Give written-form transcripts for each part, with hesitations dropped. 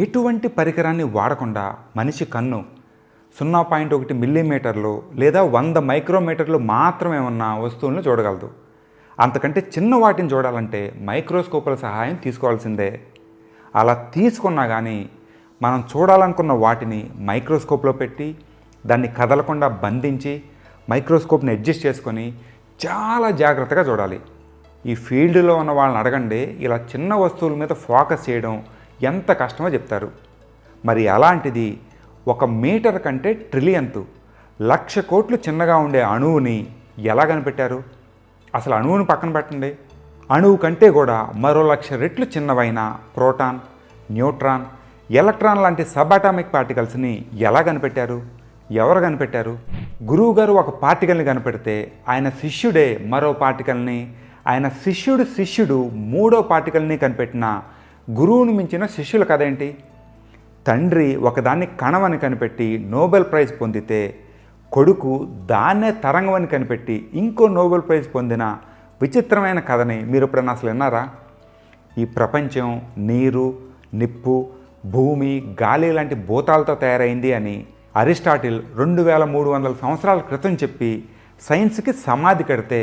ఎటువంటి పరికరాన్ని వాడకుండా మనిషి కన్ను 0.1 మిల్లీమీటర్లు లేదా 100 మైక్రోమీటర్లు మాత్రమే ఉన్న వస్తువులను చూడగలదు. అంతకంటే చిన్న వాటిని చూడాలంటే మైక్రోస్కోపుల సహాయం తీసుకోవాల్సిందే. అలా తీసుకున్నా కానీ మనం చూడాలనుకున్న వాటిని మైక్రోస్కోప్లో పెట్టి దాన్ని కదలకుండా బంధించి మైక్రోస్కోప్ని అడ్జస్ట్ చేసుకొని చాలా జాగ్రత్తగా చూడాలి. ఈ ఫీల్డ్లో ఉన్న వాళ్ళని అడగండి, ఇలా చిన్న వస్తువుల మీద ఫోకస్ చేయడం ఎంత కష్టమో చెప్తారు. మరి అలాంటిది 1 మీటర్ కంటే ట్రిలియంతు 1,00,000 కోట్లు చిన్నగా ఉండే అణువుని ఎలా కనిపెట్టారు? అసలు అణువుని పక్కన పెట్టండి, అణువు కంటే కూడా మరో 1,00,000 రెట్లు చిన్నవైన ప్రోటాన్, న్యూట్రాన్, ఎలక్ట్రాన్ లాంటి సబ్ అటామిక్ పార్టికల్స్ని ఎలా కనిపెట్టారు? ఎవరు కనిపెట్టారు? గురువుగారు ఒక పార్టికల్ని కనిపెడితే ఆయన శిష్యుడే మరో పార్టికల్ని, ఆయన శిష్యుడు మూడో పార్టికల్ని కనిపెట్టిన గురువుని మించిన శిష్యుల కథ ఏంటి? తండ్రి ఒకదాన్ని కణమని కనిపెట్టి నోబెల్ ప్రైజ్ పొందితే కొడుకు దాన్నే తరంగమని కనిపెట్టి ఇంకో నోబెల్ ప్రైజ్ పొందిన విచిత్రమైన కథని మీరు ఎప్పుడన్నా అసలు విన్నారా? ఈ ప్రపంచం నీరు, నిప్పు, భూమి, గాలి లాంటి భూతాలతో తయారైంది అని అరిస్టాటిల్ 2300 సంవత్సరాల క్రితం చెప్పి సైన్స్కి సమాధి కడితే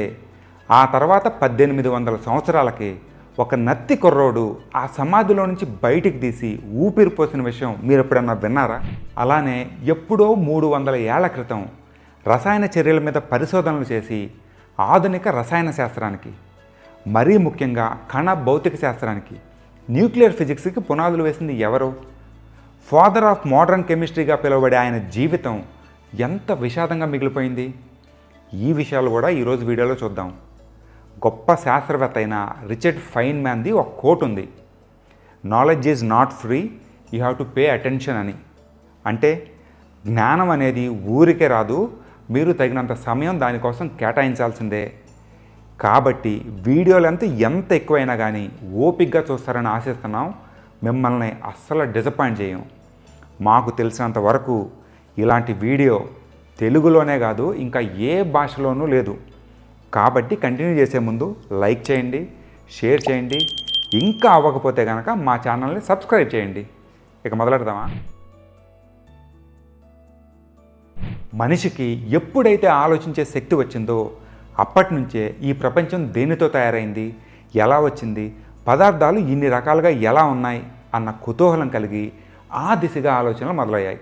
ఆ తర్వాత 1800 సంవత్సరాలకి ఒక నత్తి కుర్రోడు ఆ సమాధిలో నుంచి బయటికి తీసి ఊపిరి పోసిన విషయం మీరు ఎప్పుడన్నా విన్నారా? అలానే ఎప్పుడో 300 ఏళ్ల క్రితం రసాయన చర్యల మీద పరిశోధనలు చేసి ఆధునిక రసాయన శాస్త్రానికి, మరీ ముఖ్యంగా కణ భౌతిక శాస్త్రానికి, న్యూక్లియర్ ఫిజిక్స్కి పునాదులు వేసింది ఎవరు? ఫాదర్ ఆఫ్ మోడర్న్ కెమిస్ట్రీగా పిలువబడే ఆయన జీవితం ఎంత విషాదంగా మిగిలిపోయింది? ఈ విషయాలు కూడా ఈరోజు వీడియోలో చూద్దాం. గొప్ప శాస్త్రవేత్త అయిన రిచర్డ్ ఫైన్మ్యాన్ది ఒక కోట్ ఉంది, knowledge is not free, you have to pay attention అని. అంటే జ్ఞానం అనేది ఊరికే రాదు, మీరు తగినంత సమయం దానికోసం కేటాయించాల్సిందే. కాబట్టి వీడియో లెంత్ ఎంత ఎక్కువైనా కానీ ఓపికగా చూస్తారని ఆశిస్తున్నాం. మిమ్మల్ని అస్సలు డిసప్పాయింట్ చేయం. మాకు తెలిసినంత వరకు ఇలాంటి వీడియో తెలుగులోనే కాదు ఇంకా ఏ భాషలోనూ లేదు. కాబట్టి కంటిన్యూ చేసే ముందు లైక్ చేయండి, షేర్ చేయండి, ఇంకా అవ్వకపోతే కనుక మా ఛానల్ని సబ్స్క్రైబ్ చేయండి. ఇక మొదలెడదామా? మనిషికి ఎప్పుడైతే ఆలోచించే శక్తి వచ్చిందో అప్పటి నుంచే ఈ ప్రపంచం దేనితో తయారైంది, ఎలా వచ్చింది, పదార్థాలు ఇన్ని రకాలుగా ఎలా ఉన్నాయి అన్న కుతూహలం కలిగి ఆ దిశగా ఆలోచనలు మొదలయ్యాయి.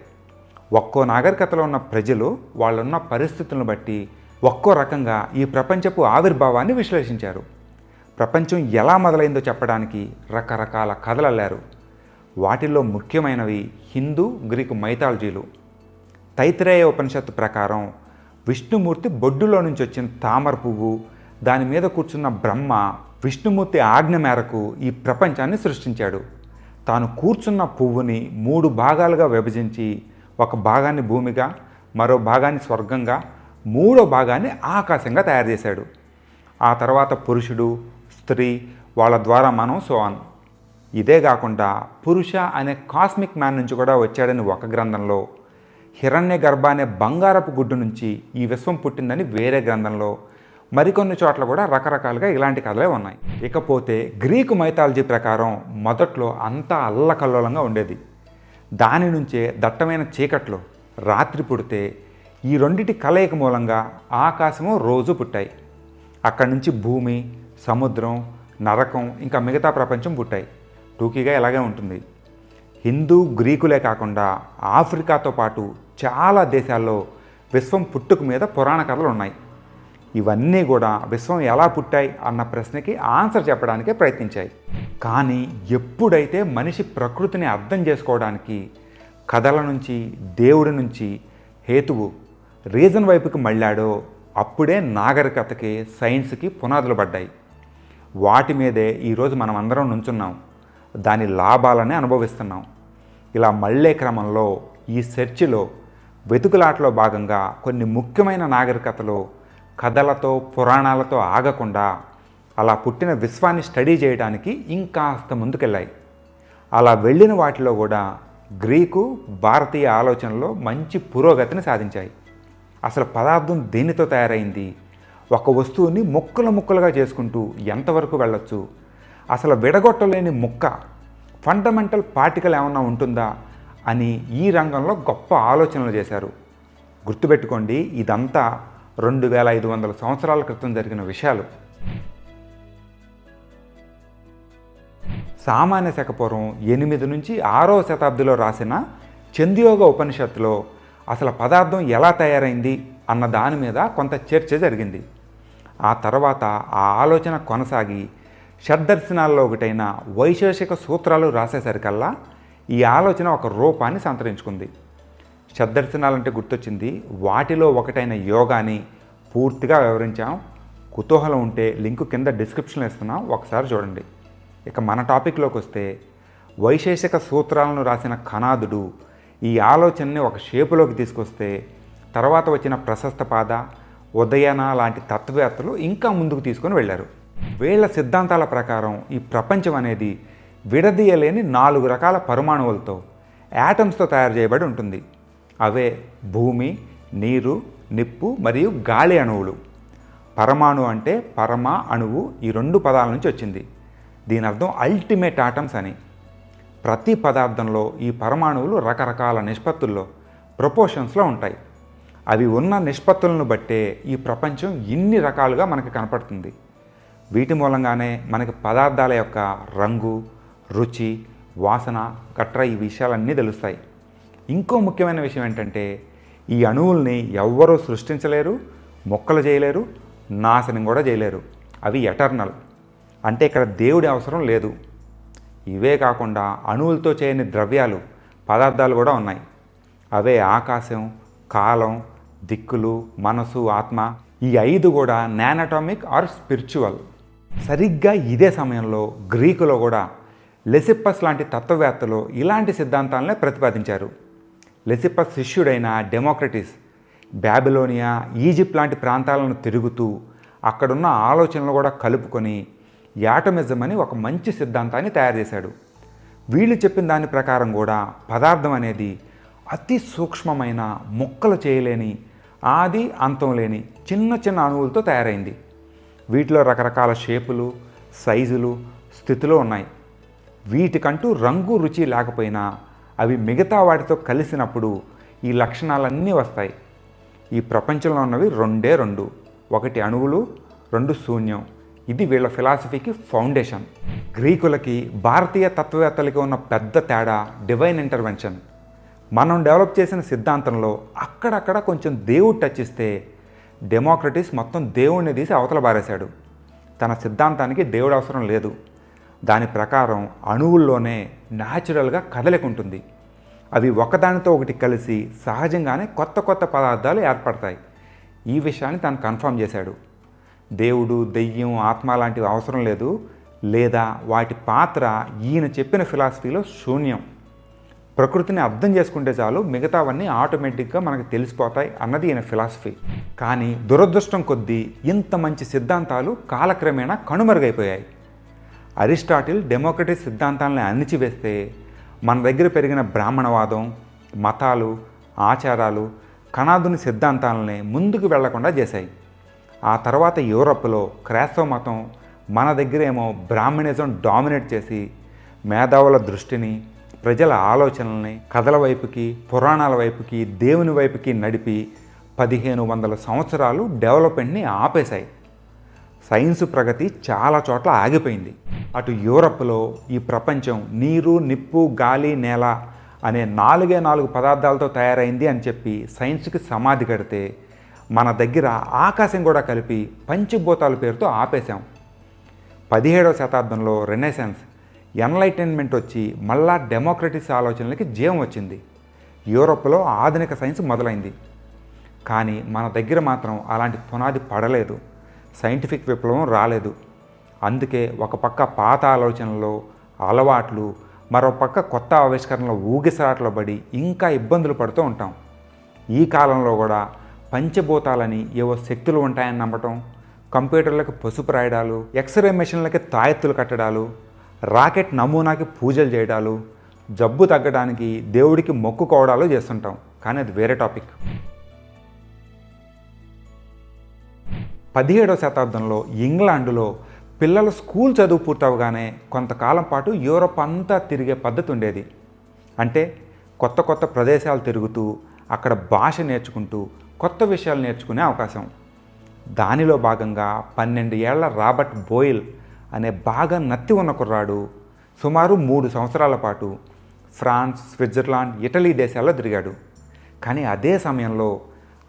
ఒక్కో నాగరికతలో ఉన్న ప్రజలు వాళ్ళున్న పరిస్థితులను బట్టి ఒక్కో రకంగా ఈ ప్రపంచపు ఆవిర్భావాన్ని విశ్లేషించారు. ప్రపంచం ఎలా మొదలైందో చెప్పడానికి రకరకాల కథలు అల్లారు. వాటిల్లో ముఖ్యమైనవి హిందూ, గ్రీకు మైథాలజీలు. తైత్రేయ ఉపనిషత్తు ప్రకారం విష్ణుమూర్తి బొడ్డులో నుంచి వచ్చిన తామర పువ్వు, దాని మీద కూర్చున్న బ్రహ్మ విష్ణుమూర్తి ఆజ్ఞ మేరకు ఈ ప్రపంచాన్ని సృష్టించాడు. తాను కూర్చున్న పువ్వుని 3 భాగాలుగా విభజించి ఒక భాగాన్ని భూమిగా, మరో భాగాన్ని స్వర్గంగా, మూడో భాగాన్ని ఆకాశంగా తయారు చేశాడు. ఆ తర్వాత పురుషుడు, స్త్రీ, వాళ్ళ ద్వారా మనం సోన్. ఇదే కాకుండా పురుష అనే కాస్మిక్ మ్యాన్ నుంచి కూడా వచ్చాడని ఒక గ్రంథంలో, హిరణ్య గర్భ అనే బంగారపు గుడ్డు నుంచి ఈ విశ్వం పుట్టిందని వేరే గ్రంథంలో, మరికొన్ని చోట్ల కూడా రకరకాలుగా ఇలాంటి కథలే ఉన్నాయి. ఇకపోతే గ్రీకు మైథాలజీ ప్రకారం మొదట్లో అంతా అల్లకల్లోలంగా ఉండేది. దాని నుంచే దట్టమైన చీకట్లో రాత్రి పుడితే ఈ రెండిటి కలయిక మూలంగా ఆకాశము, రోజు పుట్టాయి. అక్కడి నుంచి భూమి, సముద్రం, నరకం, ఇంకా మిగతా ప్రపంచం పుట్టాయి. టూకీగా ఇలాగే ఉంటుంది. హిందూ, గ్రీకులే కాకుండా ఆఫ్రికాతో పాటు చాలా దేశాల్లో విశ్వం పుట్టుక మీద పురాణ కథలు ఉన్నాయి. ఇవన్నీ కూడా విశ్వం ఎలా పుట్టాయి అన్న ప్రశ్నకి ఆన్సర్ చెప్పడానికే ప్రయత్నించాయి. కానీ ఎప్పుడైతే మనిషి ప్రకృతిని అర్థం చేసుకోవడానికి కథల నుంచి, దేవుడి నుంచి హేతువు, రీజన్ వైపుకి మళ్ళాడో అప్పుడే నాగరికతకి, సైన్స్కి పునాదులు పడ్డాయి. వాటి మీదే ఈరోజు మనం అందరం నుంచున్నాం, దాని లాభాలనే అనుభవిస్తున్నాం. ఇలా మళ్ళే క్రమంలో ఈ సెర్చ్లో, వెతుకులాటలో భాగంగా కొన్ని ముఖ్యమైన నాగరికతలు కథలతో, పురాణాలతో ఆగకుండా అలా పుట్టిన విశ్వాన్ని స్టడీ చేయడానికి ఇంకాస్త ముందుకెళ్ళాయి. అలా వెళ్ళిన వాటిలో కూడా గ్రీకు, భారతీయ ఆలోచనలో మంచి పురోగతిని సాధించాయి. అసలు పదార్థం దేనితో తయారైంది, ఒక వస్తువుని ముక్కలు ముక్కలుగా చేసుకుంటూ ఎంతవరకు వెళ్ళొచ్చు, అసలు విడగొట్టలేని ముక్క ఫండమెంటల్ పార్టికల్ ఏమన్నా ఉంటుందా అని ఈ రంగంలో గొప్ప ఆలోచనలు చేశారు. గుర్తుపెట్టుకోండి, ఇదంతా 2500 సంవత్సరాల క్రితం జరిగిన విషయాలు. సామాన్య శక పూర్వం 8 నుంచి 6వ శతాబ్దిలో రాసిన చంద్యోగ ఉపనిషత్తులో అసలు పదార్థం ఎలా తయారైంది అన్న దాని మీద కొంత చర్చ జరిగింది. ఆ తర్వాత ఆ ఆలోచన కొనసాగి షడ్దర్శనాల్లో ఒకటైన వైశేషిక సూత్రాలు రాసేసరికల్లా ఈ ఆలోచన ఒక రూపాన్ని సంతరించుకుంది. షడ్దర్శనాలంటే గుర్తొచ్చింది, వాటిలో ఒకటైన యోగాని పూర్తిగా వివరించాం. కుతూహలం ఉంటే లింకు కింద డిస్క్రిప్షన్లో ఇస్తున్నాం, ఒకసారి చూడండి. ఇక మన టాపిక్లోకి వస్తే, వైశేషిక సూత్రాలను రాసిన కణాదుడు ఈ ఆలోచనని ఒక షేపులోకి తీసుకొస్తే తర్వాత వచ్చిన ప్రశస్త పాద, ఉదయన లాంటి తత్వవేత్తలు ఇంకా ముందుకు తీసుకొని వెళ్ళారు. వీళ్ళ సిద్ధాంతాల ప్రకారం ఈ ప్రపంచం అనేది విడదీయలేని 4 రకాల పరమాణువులతో, యాటమ్స్తో తయారు చేయబడి ఉంటుంది. అవే భూమి, నీరు, నిప్పు మరియు గాలి అణువులు. పరమాణు అంటే పరమ, అణువు ఈ 2 పదాల నుంచి వచ్చింది. దీని అర్థం అల్టిమేట్ ఆటమ్స్ అని. ప్రతి పదార్థంలో ఈ పరమాణువులు రకరకాల నిష్పత్తుల్లో, ప్రపోర్షన్స్లో ఉంటాయి. అవి ఉన్న నిష్పత్తులను బట్టే ఈ ప్రపంచం ఇన్ని రకాలుగా మనకు కనపడుతుంది. వీటి మూలంగానే మనకి పదార్థాల యొక్క రంగు, రుచి, వాసన గట్రా ఈ విషయాలన్నీ తెలుస్తాయి. ఇంకో ముఖ్యమైన విషయం ఏంటంటే, ఈ అణువుల్ని ఎవ్వరూ సృష్టించలేరు, మొక్కలు చేయలేరు, నాశనం కూడా చేయలేరు. అవి ఎటర్నల్, అంటే ఇక్కడ దేవుడి అవసరం లేదు. ఇవే కాకుండా అణువులతో చేయని ద్రవ్యాలు, పదార్థాలు కూడా ఉన్నాయి. అవే ఆకాశం, కాలం, దిక్కులు, మనసు, ఆత్మ. ఈ 5 కూడా నానటామిక్ ఆర్ స్పిరిచువల్. సరిగ్గా ఇదే సమయంలో గ్రీకులో కూడా లెసిప్పస్ లాంటి తత్వవేత్తలు ఇలాంటి సిద్ధాంతాలనే ప్రతిపాదించారు. లెసిప్పస్ శిష్యుడైన డెమోక్రటిస్ బాబిలోనియా, ఈజిప్ట్ లాంటి ప్రాంతాలను తిరుగుతూ అక్కడున్న ఆలోచనలు కూడా కలుపుకొని యాటమిజం అని ఒక మంచి సిద్ధాంతాన్ని తయారు చేశాడు. వీళ్ళు చెప్పిన దాని ప్రకారం కూడా పదార్థం అనేది అతి సూక్ష్మమైన, ముక్కలు చేయలేని, ఆది అంతం లేని చిన్న చిన్న అణువులతో తయారైంది. వీటిలో రకరకాల షేపులు, సైజులు, స్థితులు ఉన్నాయి. వీటికంటూ రంగు, రుచి లేకపోయినా అవి మిగతా వాటితో కలిసినప్పుడు ఈ లక్షణాలన్నీ వస్తాయి. ఈ ప్రపంచంలో ఉన్నవి 2 ఒకటి అణువులు, 2 శూన్యం. ఇది వీళ్ళ ఫిలాసఫీకి ఫౌండేషన్. గ్రీకులకి భారతీయ తత్వవేత్తలకి ఉన్న పెద్ద తేడా డివైన్ ఇంటర్వెన్షన్. మనం డెవలప్ చేసిన సిద్ధాంతంలో అక్కడక్కడ కొంచెం దేవుడు టచ్ ఇస్తే డెమోక్రటిస్ మొత్తం దేవుడిని తీసి అవతల బారేశాడు. తన సిద్ధాంతానికి దేవుడు అవసరం లేదు. దాని ప్రకారం అణువుల్లోనే న్యాచురల్గా కదలిక ఉంటుంది. అవి ఒకదానితో ఒకటి కలిసి సహజంగానే కొత్త కొత్త పదార్థాలు ఏర్పడతాయి. ఈ విషయాన్ని తను కన్ఫర్మ్ చేశాడు. దేవుడు, దెయ్యం, ఆత్మ లాంటివి అవసరం లేదు, లేదా వాటి పాత్ర ఈయన చెప్పిన ఫిలాసఫీలో శూన్యం. ప్రకృతిని అర్థం చేసుకుంటే చాలు, మిగతావన్నీ ఆటోమేటిక్గా మనకు తెలిసిపోతాయి అన్నది ఈయన ఫిలాసఫీ. కానీ దురదృష్టం కొద్దీ ఇంత మంచి సిద్ధాంతాలు కాలక్రమేణా కనుమరుగైపోయాయి. అరిస్టాటిల్ డెమోక్రటిక్ సిద్ధాంతాలను అణిచివేస్తే మన దగ్గర పెరిగిన బ్రాహ్మణవాదం, మతాలు, ఆచారాలు కణాదుని సిద్ధాంతాలని ముందుకు వెళ్లకుండా చేశాయి. ఆ తర్వాత యూరప్లో క్రైస్తవ మతం, మన దగ్గరేమో బ్రాహ్మణిజం డామినేట్ చేసి మేధావుల దృష్టిని, ప్రజల ఆలోచనల్ని కథల వైపుకి, పురాణాల వైపుకి, దేవుని వైపుకి నడిపి 1500 సంవత్సరాలు డెవలప్మెంట్ని ఆపేశాయి. సైన్స్ ప్రగతి చాలా చోట్ల ఆగిపోయింది. అటు యూరప్లో ఈ ప్రపంచం నీరు, నిప్పు, గాలి, నేల అనే 4 పదార్థాలతో తయారైంది అని చెప్పి సైన్స్కి సమాధి కడితే, మన దగ్గర ఆకాశం కూడా కలిపి పంచభూతాల పేరుతో ఆపేశాం. 17వ శతాబ్దంలో రెనెసెన్స్, ఎన్లైటన్మెంట్ వచ్చి మళ్ళా డెమోక్రటిక్స్ ఆలోచనలకి జీవం వచ్చింది. యూరోప్లో ఆధునిక సైన్స్ మొదలైంది. కానీ మన దగ్గర మాత్రం అలాంటి పునాది పడలేదు. సైంటిఫిక్ విప్లవం రాలేదు. అందుకే ఒక పక్క పాత ఆలోచనలు, అలవాట్లు, మరో పక్క కొత్త ఆవిష్కరణల ఊగిసలాట్లో పడి ఇంకా ఇబ్బందులు పడుతూ ఉంటాం. ఈ కాలంలో కూడా పంచభూతాలని ఏవో శక్తులు ఉంటాయని నమ్మటం, కంప్యూటర్లకు పసుపు రాయడాలు, ఎక్స్రే మెషిన్లకి తాయెత్తులు కట్టడాలు, రాకెట్ నమూనాకి పూజలు చేయడాలు, జబ్బు తగ్గడానికి దేవుడికి మొక్కుకోవడాలు చేస్తుంటాం. కానీ అది వేరే టాపిక్. 17వ శతాబ్దంలో ఇంగ్లాండులో పిల్లలు స్కూల్ చదువు పూర్తవగానే కొంతకాలం పాటు యూరోప్ అంతా తిరిగే పద్ధతి ఉండేది. అంటే కొత్త కొత్త ప్రదేశాలు తిరుగుతూ అక్కడ భాష నేర్చుకుంటూ కొత్త విషయాలు నేర్చుకునే అవకాశం. దానిలో భాగంగా 12 ఏళ్ల రాబర్ట్ బోయిల్ అనే బాగా నత్తి ఉన్న కుర్రాడు సుమారు 3 సంవత్సరాల పాటు ఫ్రాన్స్, స్విట్జర్లాండ్, ఇటలీ దేశాల్లో తిరిగాడు. కానీ అదే సమయంలో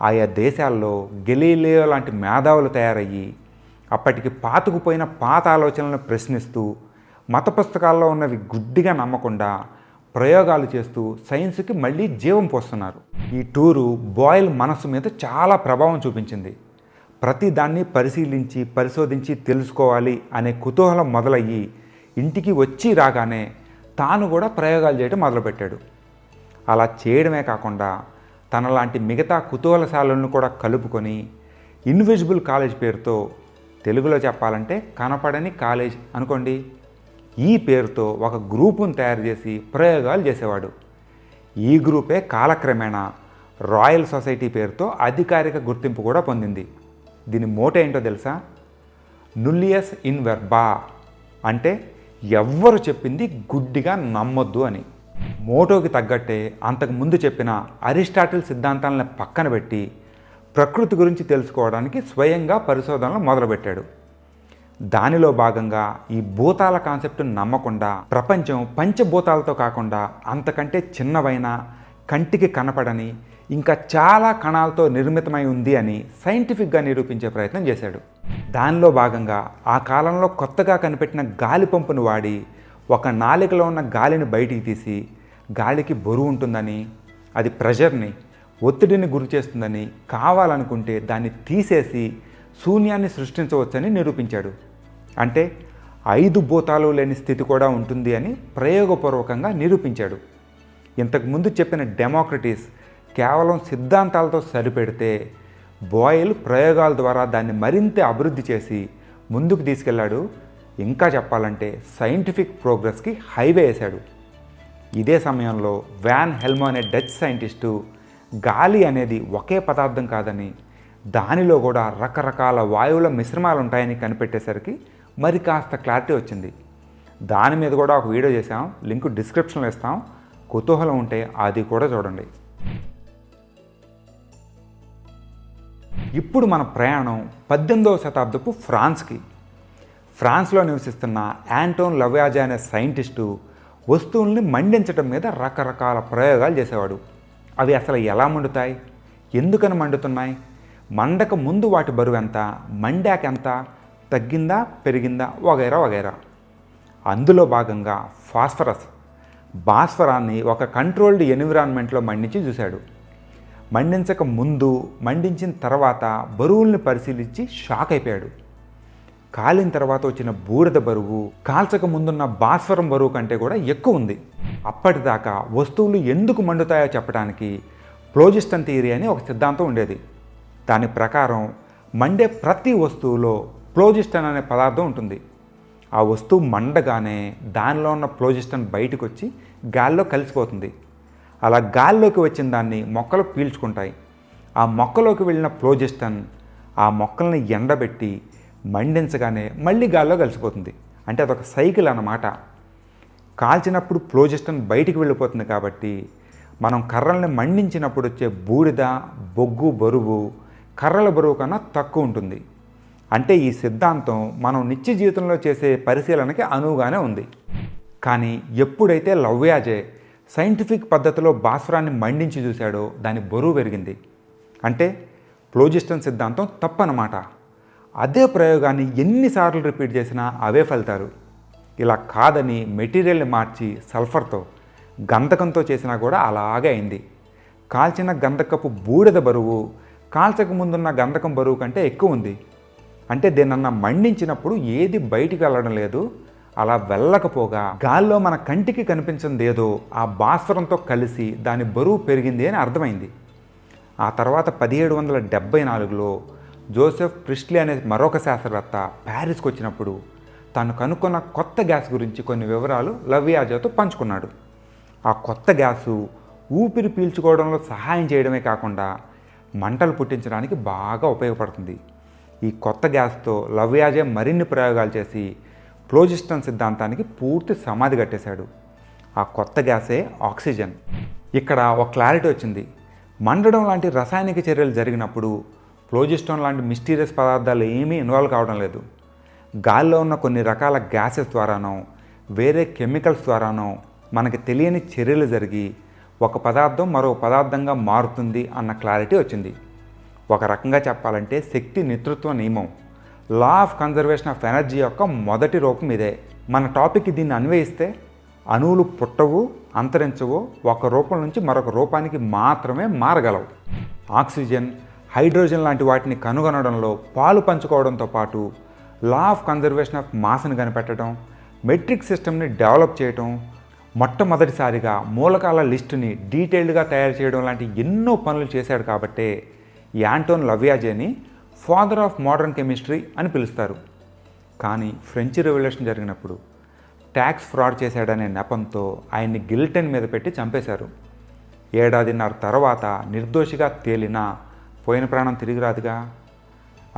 ఆయా దేశాల్లో గెలీలియో లాంటి మేధావులు తయారయ్యి అప్పటికి పాతుకుపోయిన పాత ఆలోచనలను ప్రశ్నిస్తూ మత పుస్తకాల్లో ఉన్నవి గుడ్డిగా నమ్మకుండా ప్రయోగాలు చేస్తూ సైన్స్కి మళ్ళీ జీవం పోస్తున్నారు. ఈ టూరు బాయిల్ మనసు మీద చాలా ప్రభావం చూపించింది. ప్రతి దాన్ని పరిశీలించి పరిశోధించి తెలుసుకోవాలి అనే కుతూహలం మొదలయ్యి ఇంటికి వచ్చి రాగానే తాను కూడా ప్రయోగాలు చేయడం మొదలుపెట్టాడు. అలా చేయడమే కాకుండా తనలాంటి మిగతా కుతూహలశాలను కూడా కలుపుకొని ఇన్విజిబుల్ కాలేజ్ పేరుతో, తెలుగులో చెప్పాలంటే కనపడని కాలేజ్ అనుకోండి, ఈ పేరుతో ఒక గ్రూపును తయారు చేసి ప్రయోగాలు చేసేవాడు. ఈ గ్రూపే కాలక్రమేణా రాయల్ సొసైటీ పేరుతో అధికారిక గుర్తింపు కూడా పొందింది. దీని మోటో ఏంటో తెలుసా? నుల్లియస్ ఇన్ వెర్బా, అంటే ఎవ్వరు చెప్పింది గుడ్డిగా నమ్మొద్దు అని. మోటోకి తగ్గట్టే అంతకుముందు చెప్పిన అరిస్టాటిల్ సిద్ధాంతాలను పక్కన పెట్టి ప్రకృతి గురించి తెలుసుకోవడానికి స్వయంగా పరిశోధనలు మొదలుపెట్టాడు. దానిలో భాగంగా ఈ భూతాల కాన్సెప్ట్ను నమ్మకుండా ప్రపంచం పంచభూతాలతో కాకుండా అంతకంటే చిన్నవైన, కంటికి కనపడని, ఇంకా చాలా కణాలతో నిర్మితమై ఉంది అని సైంటిఫిక్గా నిరూపించే ప్రయత్నం చేశాడు. దానిలో భాగంగా ఆ కాలంలో కొత్తగా కనిపెట్టిన గాలి పంపును వాడి ఒక నాలికలో ఉన్న గాలిని బయటికి తీసి గాలికి బరువు ఉంటుందని, అది ప్రెషర్ని, ఒత్తిడిని గురి చేస్తుందని, కావాలనుకుంటే దాన్ని తీసేసి శూన్యాన్ని సృష్టించవచ్చని నిరూపించాడు. అంటే 5 భూతాలు లేని స్థితి కూడా ఉంటుంది అని ప్రయోగపూర్వకంగా నిరూపించాడు. ఇంతకుముందు చెప్పిన డెమోక్రటిస్ కేవలం సిద్ధాంతాలతో సరిపెడితే బాయిల్ ప్రయోగాల ద్వారా దాన్ని మరింత అభివృద్ధి చేసి ముందుకు తీసుకెళ్లాడు. ఇంకా చెప్పాలంటే సైంటిఫిక్ ప్రోగ్రెస్కి హైవే వేశాడు. ఇదే సమయంలో వ్యాన్ హెల్మో అనే డచ్ సైంటిస్టు గాలి అనేది ఒకే పదార్థం కాదని, దానిలో కూడా రకరకాల వాయువుల మిశ్రమాలు ఉంటాయని కనిపెట్టేసరికి మరి కాస్త క్లారిటీ వచ్చింది. దాని మీద కూడా ఒక వీడియో చేసాం, లింక్ డిస్క్రిప్షన్లో ఇస్తాం. కుతూహలం ఉంటే అది కూడా చూడండి. ఇప్పుడు మన ప్రయాణం 18వ శతాబ్దపు ఫ్రాన్స్కి. ఫ్రాన్స్లో నివసిస్తున్న యాంటోన్ లవ్యాజే అనే సైంటిస్టు వస్తువుల్ని మండించడం మీద రకరకాల ప్రయోగాలు చేసేవాడు. అవి అసలు ఎలా మండుతాయి, ఎందుకని మండుతున్నాయి, మండక ముందు వాటి బరువు ఎంత, మండాక ఎంత, తగ్గిందా పెరిగిందా, వగైరా వగైరా. అందులో భాగంగా భాస్వరాన్ని ఒక కంట్రోల్డ్ ఎన్విరాన్మెంట్లో మండించి చూశాడు. మండించక ముందు, మండించిన తర్వాత బరువుల్ని పరిశీలించి షాక్ అయిపోయాడు. కాలిన తర్వాత వచ్చిన బూడిద బరువు కాల్చక ముందున్న భాస్వరం బరువు కంటే కూడా ఎక్కువ ఉంది. అప్పటిదాకా వస్తువులు ఎందుకు మండుతాయో చెప్పడానికి ఫ్లోజిస్టన్ థియరీ అని ఒక సిద్ధాంతం ఉండేది. దాని ప్రకారం మండే ప్రతి వస్తువులో ఫ్లోజిస్టన్ అనే పదార్థం ఉంటుంది. ఆ వస్తువు మండగానే దానిలో ఉన్న ఫ్లోజిస్టన్ బయటకు వచ్చి గాల్లో కలిసిపోతుంది. అలా గాల్లోకి వచ్చిన దాన్ని మొక్కలు పీల్చుకుంటాయి. ఆ మొక్కలోకి వెళ్ళిన ఫ్లోజిస్టన్ ఆ మొక్కల్ని ఎండబెట్టి మండించగానే మళ్ళీ గాల్లో కలిసిపోతుంది. అంటే అదొక సైకిల్ అన్నమాట. కాల్చినప్పుడు ఫ్లోజిస్టన్ బయటికి వెళ్ళిపోతుంది కాబట్టి మనం కర్రల్ని మండించినప్పుడు వచ్చే బూడిద, బొగ్గు బరువు కర్రల బరువు కన్నా తక్కువ ఉంటుంది. అంటే ఈ సిద్ధాంతం మనం నిత్య జీవితంలో చేసే పరిశీలనకి అనువుగానే ఉంది. కానీ ఎప్పుడైతే లవ్యాజే సైంటిఫిక్ పద్ధతిలో భాస్వరాన్ని మండించి చూశాడో దాని బరువు పెరిగింది. అంటే ఫ్లోజిస్టన్ సిద్ధాంతం తప్పనమాట. అదే ప్రయోగాన్ని ఎన్నిసార్లు రిపీట్ చేసినా అవే ఫలితాలు. ఇలా కాదని మెటీరియల్ని మార్చి సల్ఫర్తో, గంధకంతో చేసినా కూడా అలాగే అయింది. కాల్చిన గంధకపు బూడిద బరువు కాల్చక ముందున్న గంధకం బరువు కంటే ఎక్కువ ఉంది. అంటే దీన్నన్నా మండించినప్పుడు ఏది బయటికి వెళ్ళడం లేదు. అలా వెళ్ళకపోగా గాల్లో మన కంటికి కనిపించింది ఏదో ఆ భాస్వరంతో కలిసి దాని బరువు పెరిగింది అని అర్థమైంది. ఆ తర్వాత 1774లో జోసెఫ్ ప్రిస్ట్లీ అనే మరొక శాస్త్రవేత్త ప్యారిస్కి వచ్చినప్పుడు తను కనుక్కున్న కొత్త గ్యాస్ గురించి కొన్ని వివరాలు లవ్యాజేతో పంచుకున్నాడు. ఆ కొత్త గ్యాసు ఊపిరి పీల్చుకోవడంలో సహాయం చేయడమే కాకుండా మంటలు పుట్టించడానికి బాగా ఉపయోగపడుతుంది. ఈ కొత్త గ్యాస్తో లవ్యాజే మరిన్ని ప్రయోగాలు చేసి ఫ్లోజిస్టన్ సిద్ధాంతానికి పూర్తి సమాధి కట్టేశాడు. ఆ కొత్త గ్యాసే ఆక్సిజన్. ఇక్కడ ఒక క్లారిటీ వచ్చింది. మండడం లాంటి రసాయనిక చర్యలు జరిగినప్పుడు ఫ్లోజిస్టోన్ లాంటి మిస్టీరియస్ పదార్థాలు ఏమీ ఇన్వాల్వ్ కావడం లేదు. గాలిలో ఉన్న కొన్ని రకాల గ్యాసెస్ ద్వారానో వేరే కెమికల్స్ ద్వారానో మనకి తెలియని చర్యలు జరిగి ఒక పదార్థం మరో పదార్థంగా మారుతుంది అన్న క్లారిటీ వచ్చింది. ఒక రకంగా చెప్పాలంటే శక్తి నేతృత్వ నియమం, law of conservation of energy యొక్క మొదటి రూపం ఇదే. మన టాపిక్కి దీన్ని అన్వయిస్తే అణువులు పుట్టవు, అంతరించవు, ఒక రూపం నుంచి మరొక రూపానికి మాత్రమే మారగలవు. ఆక్సిజన్, హైడ్రోజన్ లాంటి వాటిని కనుగొనడంలో పాలు పంచుకోవడంతో పాటు లా ఆఫ్ కన్జర్వేషన్ ఆఫ్ మాస్ని కనిపెట్టడం, మెట్రిక్ సిస్టమ్ని డెవలప్ చేయడం, మొట్టమొదటిసారిగా మూలకాల లిస్టుని డీటెయిల్డ్గా తయారు చేయడం లాంటి ఎన్నో పనులు చేశాడు. కాబట్టే యాంటోన్ లవ్యాజేని ఫాదర్ ఆఫ్ మోడర్న్ కెమిస్ట్రీ అని పిలుస్తారు. కానీ ఫ్రెంచ్ రెవల్యూషన్ జరిగినప్పుడు ట్యాక్స్ ఫ్రాడ్ చేశాడనే నెపంతో ఆయన్ని గిల్టెన్ మీద పెట్టి చంపేశారు. 1.5 ఏడాది తర్వాత నిర్దోషిగా తేలినా పోయిన ప్రాణం తిరిగి రాదుగా.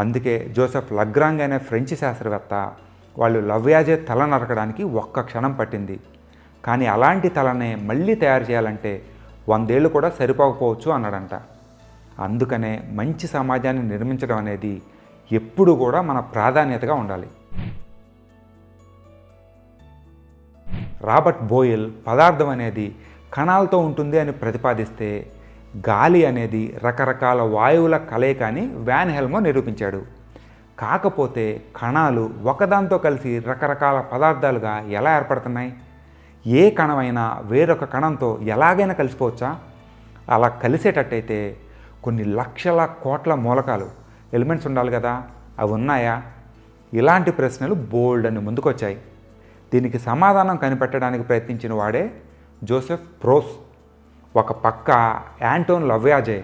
అందుకే జోసెఫ్ లగ్రాంగ్ అనే ఫ్రెంచ్ శాస్త్రవేత్త వాళ్ళు లవ్యాజే తల నరకడానికి ఒక్క క్షణం పట్టింది, కానీ అలాంటి తలనే మళ్ళీ తయారు చేయాలంటే 100 ఏళ్ళు కూడా సరిపోకపోవచ్చు అన్నాడంట. అందుకనే మంచి సమాజాన్ని నిర్మించడం అనేది ఎప్పుడు కూడా మన ప్రాధాన్యతగా ఉండాలి. రాబర్ట్ బోయిల్ పదార్థం అనేది కణాలతో ఉంటుంది అని ప్రతిపాదిస్తే గాలి అనేది రకరకాల వాయువుల కలయిక అని వ్యాన్ హెల్మో నిరూపించాడు. కాకపోతే కణాలు ఒకదాంతో కలిసి రకరకాల పదార్థాలుగా ఎలా ఏర్పడుతున్నాయి? ఏ కణమైనా వేరొక కణంతో ఎలాగైనా కలిసిపోవచ్చా? అలా కలిసేటట్టయితే కొన్ని లక్షల కోట్ల మూలకాలు ఎలిమెంట్స్ ఉండాలి కదా, అవి ఉన్నాయా? ఇలాంటి ప్రశ్నలు బోల్డ్ అని ముందుకొచ్చాయి. దీనికి సమాధానం కనిపెట్టడానికి ప్రయత్నించిన వాడే జోసెఫ్ ప్రోస్. ఒక పక్క యాంటోన్ లవ్యాజే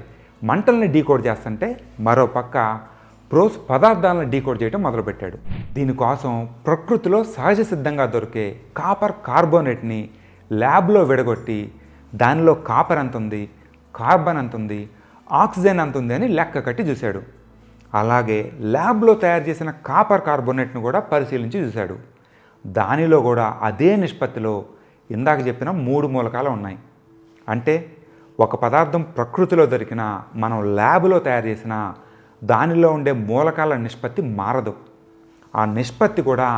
మంటల్ని డీకోడ్ చేస్తుంటే మరో పక్క ప్రోస్ పదార్థాలను డీకోడ్ చేయడం మొదలుపెట్టాడు. దీనికోసం ప్రకృతిలో సహజ సిద్ధంగా దొరికే కాపర్ కార్బోనేట్ని ల్యాబ్లో విడగొట్టి దానిలో కాపర్ ఎంత ఉంది, కార్బన్ ఎంత ఉంది, ఆక్సిజన్ ఎంత ఉంది అని లెక్క కట్టి చూశాడు. అలాగే ల్యాబ్లో తయారు చేసిన కాపర్ కార్బోనేట్ను కూడా పరిశీలించి చూశాడు. దానిలో కూడా అదే నిష్పత్తిలో ఇందాక చెప్పిన 3 మూలకాలు ఉన్నాయి. అంటే ఒక పదార్థం ప్రకృతిలో దొరికిన మనం ల్యాబ్లో తయారు చేసిన దానిలో ఉండే మూలకాల నిష్పత్తి మారదు. ఆ నిష్పత్తి కూడా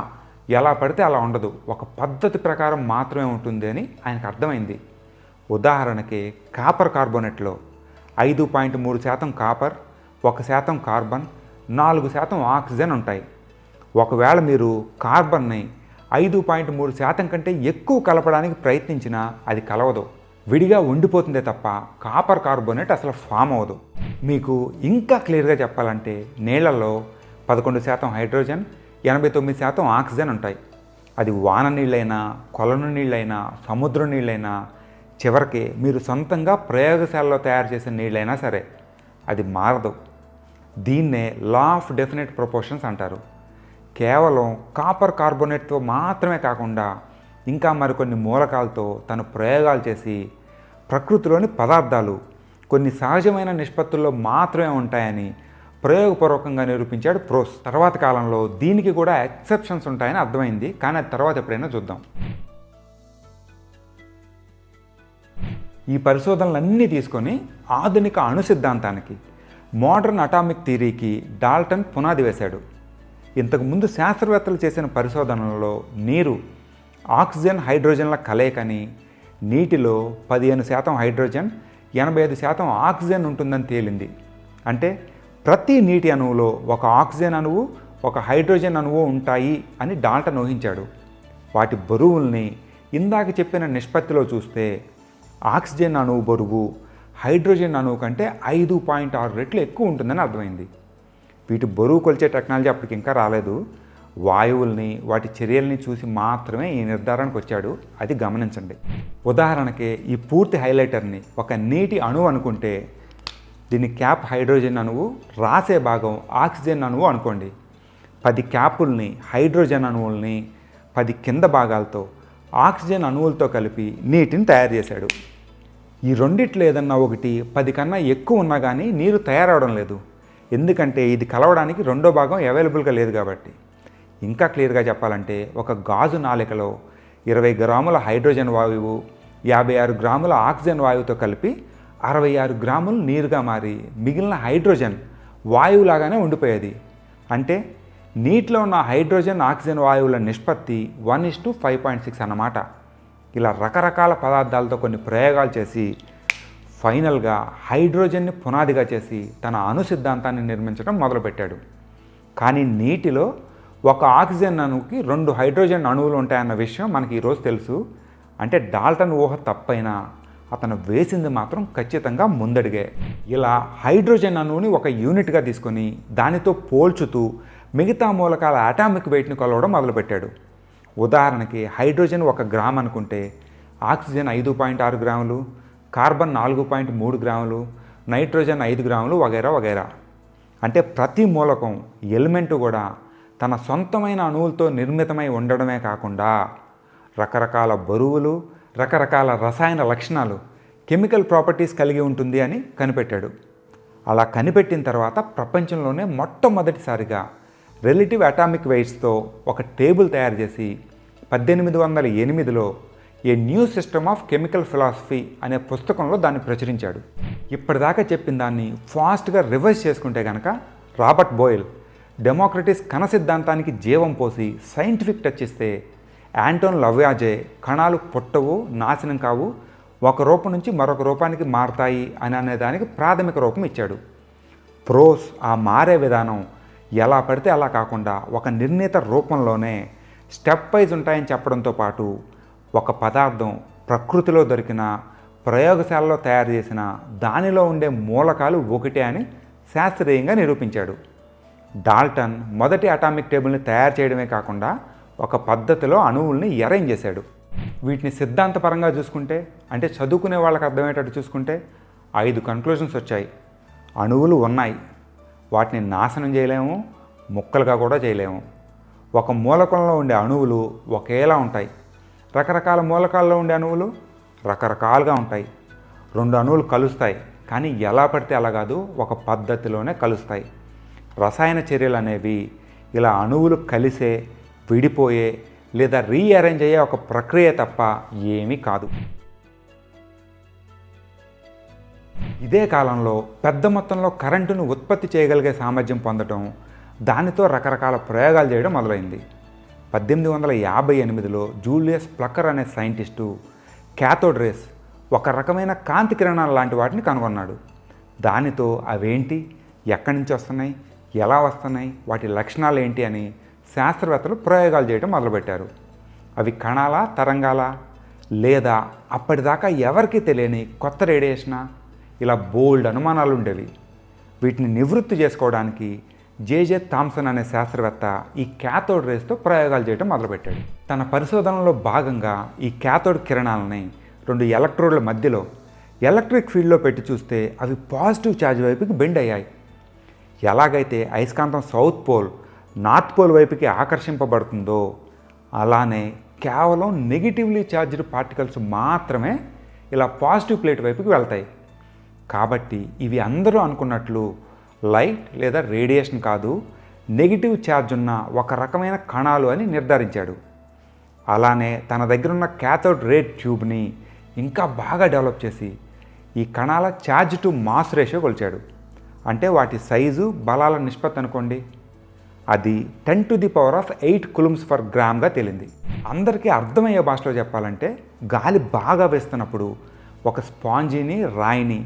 ఎలా పడితే అలా ఉండదు, ఒక పద్ధతి ప్రకారం మాత్రమే ఉంటుంది అని ఆయనకు అర్థమైంది. ఉదాహరణకి కాపర్ కార్బోనేట్లో 5.3% కాపర్, 1% కార్బన్, 4% ఆక్సిజన్ ఉంటాయి. ఒకవేళ మీరు కార్బన్ని 5.3% కంటే ఎక్కువ కలపడానికి ప్రయత్నించినా అది కలవదు, విడిగా ఉండిపోతుందే తప్ప కాపర్ కార్బోనేట్ అసలు ఫామ్ అవ్వదు. మీకు ఇంకా క్లియర్గా చెప్పాలంటే నీళ్లలో 11% హైడ్రోజన్, 89% ఆక్సిజన్ ఉంటాయి. అది వాన నీళ్ళైనా, కొలను నీళ్ళైనా, సముద్రం నీళ్ళైనా, చివరికి మీరు సొంతంగా ప్రయోగశాలలో తయారు చేసిన నీళ్ళైనా సరే అది మారదు. దీన్నే లా ఆఫ్ డెఫినెట్ ప్రపోర్షన్స్ అంటారు. కేవలం కాపర్ కార్బోనేట్తో మాత్రమే కాకుండా ఇంకా మరికొన్ని మూలకాలతో తను ప్రయోగాలు చేసి ప్రకృతిలోని పదార్థాలు కొన్ని సహజమైన నిష్పత్తుల్లో మాత్రమే ఉంటాయని ప్రయోగపూర్వకంగా నిరూపించాడు ప్రోస్. తర్వాత కాలంలో దీనికి కూడా ఎక్సెప్షన్స్ ఉంటాయని అర్థమైంది, కానీ అది తర్వాత ఎప్పుడైనా చూద్దాం. ఈ పరిశోధనలన్నీ తీసుకొని ఆధునిక అణు సిద్ధాంతానికి, మోడర్న్ అటామిక్ థియరీకి డాల్టన్ పునాది వేశాడు. ఇంతకుముందు శాస్త్రవేత్తలు చేసిన పరిశోధనలలో నీరు, ఆక్సిజన్, హైడ్రోజన్ల కలయికని నీటిలో 15% హైడ్రోజన్, 85% ఆక్సిజన్ ఉంటుందని తేలింది. అంటే ప్రతి నీటి అణువులో ఒక ఆక్సిజన్ అణువు, ఒక హైడ్రోజన్ అణువు ఉంటాయి అని డాల్టన్ ఊహించాడు. వాటి బరువుల్ని ఇందాక చెప్పిన నిష్పత్తిలో చూస్తే ఆక్సిజన్ అణువు బరువు హైడ్రోజన్ అణువు కంటే 5.6 రెట్లు ఎక్కువ ఉంటుందని అర్థమైంది. వీటి బరువు కొలిచే టెక్నాలజీ అప్పటికి ఇంకా రాలేదు. వాయువుల్ని, వాటి చర్యల్ని చూసి మాత్రమే ఈ నిర్ధారణకు వచ్చాడు. అది గమనించండి. ఉదాహరణకి ఈ పూర్తి హైలైటర్ని ఒక నీటి అణువు అనుకుంటే దీని క్యాప్ హైడ్రోజన్ అణువు, రాసే భాగం ఆక్సిజన్ అణువు అనుకోండి. 10 క్యాపుల్ని హైడ్రోజన్ అణువుల్ని 10 కింద భాగాలతో ఆక్సిజన్ అణువులతో కలిపి నీటిని తయారు చేశాడు. ఈ రెండిట్లో ఏదన్నా ఒకటి 10 కన్నా ఎక్కువ ఉన్నా కానీ నీరు తయారవడం లేదు. ఎందుకంటే ఇది కలవడానికి రెండో భాగం అవైలబుల్గా లేదు కాబట్టి. ఇంకా క్లియర్గా చెప్పాలంటే ఒక గాజు నాళికలో 20 గ్రాముల హైడ్రోజన్ వాయువు 56 గ్రాముల ఆక్సిజన్ వాయువుతో కలిపి 66 గ్రాములు నీరుగా మారి మిగిలిన హైడ్రోజన్ వాయువులాగానే ఉండిపోయేది. అంటే నీటిలో ఉన్న హైడ్రోజన్ ఆక్సిజన్ వాయువుల నిష్పత్తి 1:5.6 అన్నమాట. ఇలా రకరకాల పదార్థాలతో కొన్ని ప్రయోగాలు చేసి ఫైనల్గా హైడ్రోజన్ని పునాదిగా చేసి తన అణు సిద్ధాంతాన్ని నిర్మించడం మొదలుపెట్టాడు. కానీ నీటిలో ఒక ఆక్సిజన్ అణువుకి 2 హైడ్రోజన్ అణువులు ఉంటాయన్న విషయం మనకి ఈరోజు తెలుసు. అంటే డాల్టన్ ఊహ తప్పైనా అతను వేసింది మాత్రం ఖచ్చితంగా ముందడిగే. ఇలా హైడ్రోజన్ అణువుని ఒక యూనిట్గా తీసుకొని దానితో పోల్చుతూ మిగతా మూలకాల అటామిక్ వెయిట్ని కొలవడం మొదలుపెట్టాడు. ఉదాహరణకి హైడ్రోజన్ 1 గ్రామ్ అనుకుంటే ఆక్సిజన్ 5.6 గ్రాములు, కార్బన్ 4.3 గ్రాములు, నైట్రోజన్ 5 గ్రాములు వగైరా వగైరా. అంటే ప్రతి మూలకం ఎలిమెంటు కూడా తన సొంతమైన అణువులతో నిర్మితమై ఉండడమే కాకుండా రకరకాల బరువులు, రకరకాల రసాయన లక్షణాలు, కెమికల్ ప్రాపర్టీస్ కలిగి ఉంటుంది అని కనిపెట్టాడు. అలా కనిపెట్టిన తర్వాత ప్రపంచంలోనే మొట్టమొదటిసారిగా రిలేటివ్ అటామిక్ వెయిట్స్తో ఒక టేబుల్ తయారు చేసి 1808లో a new system of chemical philosophy అనే పుస్తకంలో దాన్ని ప్రచురించాడు. ఇప్పటిదాకా చెప్పిన దాన్ని ఫాస్ట్గా రివైజ్ చేసుకుంటే కనుక రాబర్ట్ బోయిల్ డెమోక్రటిస్ కణ సిద్ధాంతానికి జీవం పోసి సైంటిఫిక్ టచ్ ఇస్తే యాంటోన్ లవ్యాజే కణాలు పుట్టవు, నాశనం కావు, ఒక రూపం నుంచి మరొక రూపానికి మారతాయి అని అనేదానికి ప్రాథమిక రూపం ఇచ్చాడు. ప్రోస్ ఆ మారే విధానం ఎలా పడితే అలా కాకుండా ఒక నిర్ణీత రూపంలోనే స్టెప్ వైజ్ ఉంటాయని చెప్పడంతో పాటు ఒక పదార్థం ప్రకృతిలో దొరికిన, ప్రయోగశాలలో తయారు చేసిన దానిలో ఉండే మూలకాలు ఒకటే అని శాస్త్రీయంగా నిరూపించాడు. డాల్టన్ మొదటి అటామిక్ టేబుల్ని తయారు చేయడమే కాకుండా ఒక పద్ధతిలో అణువుల్ని అరేంజ్ చేశాడు. వీటిని సిద్ధాంతపరంగా చూసుకుంటే, అంటే చదువుకునే వాళ్ళకి అర్థమయ్యేటట్టు చూసుకుంటే 5 కన్క్లూజన్స్ వచ్చాయి. అణువులు ఉన్నాయి, వాటిని నాశనం చేయలేము, ముక్కలుగా కూడా చేయలేము. ఒక మూలకంలో ఉండే అణువులు ఒకేలా ఉంటాయి, రకరకాల మూలకాల్లో ఉండే అణువులు రకరకాలుగా ఉంటాయి. 2 అణువులు కలుస్తాయి, కానీ ఎలా పడితే అలా కాదు, ఒక పద్ధతిలోనే కలుస్తాయి. రసాయన చర్యలు అనేవి ఇలా అణువులు కలిసే, విడిపోయే లేదా రీఅరేంజ్ అయ్యే ఒక ప్రక్రియ తప్ప ఏమీ కాదు. ఇదే కాలంలో పెద్ద మొత్తంలో కరెంటును ఉత్పత్తి చేయగలిగే సామర్థ్యం పొందడం, దానితో రకరకాల ప్రయోగాలు చేయడం మొదలైంది. 1858లో జూలియస్ ప్లక్కర్ అనే సైంటిస్టు క్యాథోడ్ రేస్, ఒక రకమైన కాంతి కిరణాలు లాంటి వాటిని కనుగొన్నాడు. దానితో అవేంటి, ఎక్కడి నుంచి వస్తున్నాయి, ఎలా వస్తున్నాయి, వాటి లక్షణాలు ఏంటి అని శాస్త్రవేత్తలు ప్రయోగాలు చేయడం మొదలుపెట్టారు. అవి కణాల, తరంగాల, లేదా అప్పటిదాకా ఎవరికీ తెలియని కొత్త రేడియేషనా, ఇలా బోల్డ్ అనుమానాలు ఉండేవి. వీటిని నివృత్తి చేసుకోవడానికి జేజే థామ్సన్ అనే శాస్త్రవేత్త ఈ క్యాథోడ్ రేస్తో ప్రయోగాలు చేయడం మొదలుపెట్టాడు. తన పరిశోధనలో భాగంగా ఈ క్యాథోడ్ కిరణాలని 2 ఎలక్ట్రోడ్ల మధ్యలో ఎలక్ట్రిక్ ఫీల్డ్లో పెట్టి చూస్తే అవి పాజిటివ్ ఛార్జ్ వైపుకి బెండ్ అయ్యాయి. ఎలాగైతే అయస్కాంతం సౌత్ పోల్ నార్త్ పోల్ వైపుకి ఆకర్షింపబడుతుందో అలానే కేవలం నెగిటివ్లీ ఛార్జ్డ్ పార్టికల్స్ మాత్రమే ఇలా పాజిటివ్ ప్లేట్ వైపుకి వెళ్తాయి. కాబట్టి ఇవి అందరూ అనుకున్నట్లు లైట్ లేదా రేడియేషన్ కాదు, నెగిటివ్ ఛార్జ్ ఉన్న ఒక రకమైన కణాలు అని నిర్ధారించాడు. అలానే తన దగ్గరున్న క్యాథోడ్ రే ట్యూబ్ని ఇంకా బాగా డెవలప్ చేసి ఈ కణాల ఛార్జ్ టు మాస్ రేషియో కొలిచాడు. అంటే వాటి సైజు, బలాల నిష్పత్తి అనుకోండి, అది 10⁸ కూలుంబ్స్ పర్ గ్రామ్గా తేలింది. అందరికీ అర్థమయ్యే భాషలో చెప్పాలంటే గాలి బాగా వేస్తున్నప్పుడు ఒక స్పాంజీని, రాయిని